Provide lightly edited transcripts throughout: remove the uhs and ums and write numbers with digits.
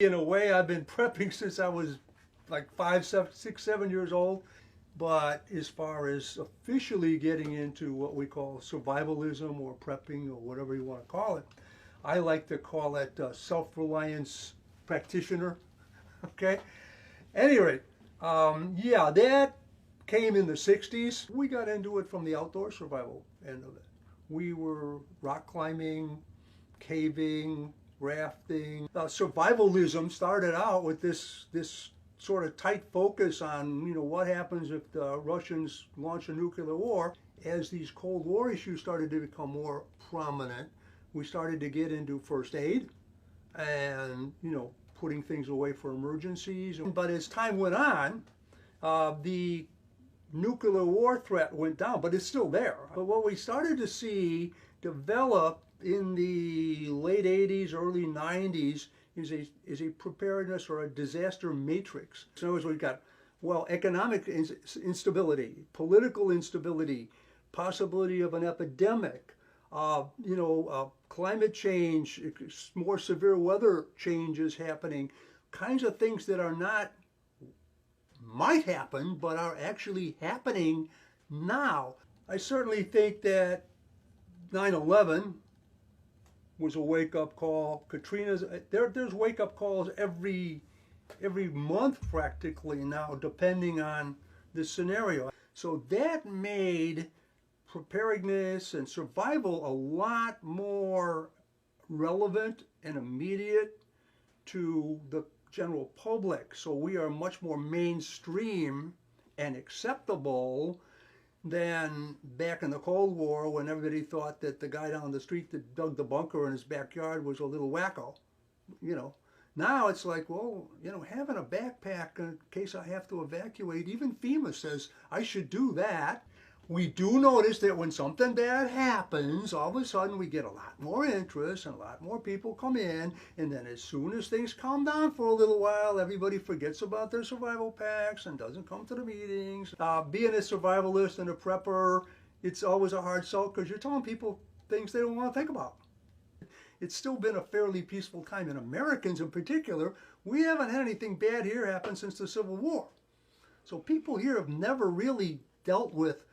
In a way, I've been prepping since I was like 5, 6, 7 years old. But as far as officially getting into what we call survivalism or prepping or whatever you want to call it, I like to call it self-reliance practitioner. Okay. Any rate, yeah, that came in the 60s. We got into it from the outdoor survival end of it. We were rock climbing, caving, rafting. Survivalism started out with this sort of tight focus on, what happens if the Russians launch a nuclear war. As these Cold War issues started to become more prominent, we started to get into first aid and, putting things away for emergencies. But as time went on, the nuclear war threat went down, but it's still there. But what we started to see develop in the late 80s, early 90s is a preparedness or a disaster matrix. So as we've got, economic instability, political instability, possibility of an epidemic, climate change, more severe weather changes happening, kinds of things that are not might happen, but are actually happening now. I certainly think that 9/11 was a wake-up call. Katrina's there's wake-up calls every month practically now, depending on the scenario. So that made preparedness and survival a lot more relevant and immediate to the general public. So we are much more mainstream and acceptable than back in the Cold War, when everybody thought that the guy down the street that dug the bunker in his backyard was a little wacko. Now it's like, having a backpack in case I have to evacuate, even FEMA says I should do that. We do notice that when something bad happens, all of a sudden we get a lot more interest and a lot more people come in, and then as soon as things calm down for a little while, everybody forgets about their survival packs and doesn't come to the meetings. Being a survivalist and a prepper, it's always a hard sell because you're telling people things they don't want to think about. It's still been a fairly peaceful time, and Americans in particular, we haven't had anything bad here happen since the Civil War. So people here have never really dealt with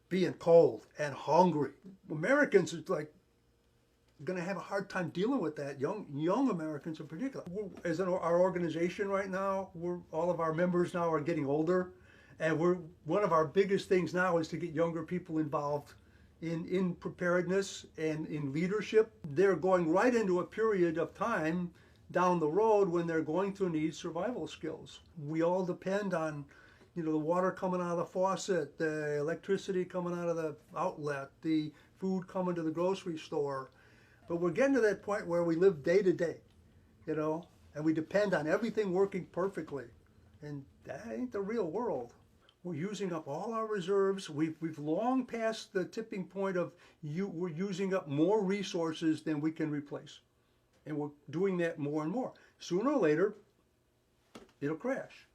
being cold and hungry. Americans are like going to have a hard time dealing with that. Young Americans in particular. As in our organization right now, all of our members now are getting older, and one of our biggest things now is to get younger people involved in preparedness and in leadership. They're going right into a period of time down the road when they're going to need survival skills. We all depend on the water coming out of the faucet, the electricity coming out of the outlet, the food coming to the grocery store. But we're getting to that point where we live day to day, and we depend on everything working perfectly. And that ain't the real world. We're using up all our reserves. We've long passed the tipping point of we're using up more resources than we can replace. And we're doing that more and more. Sooner or later, it'll crash.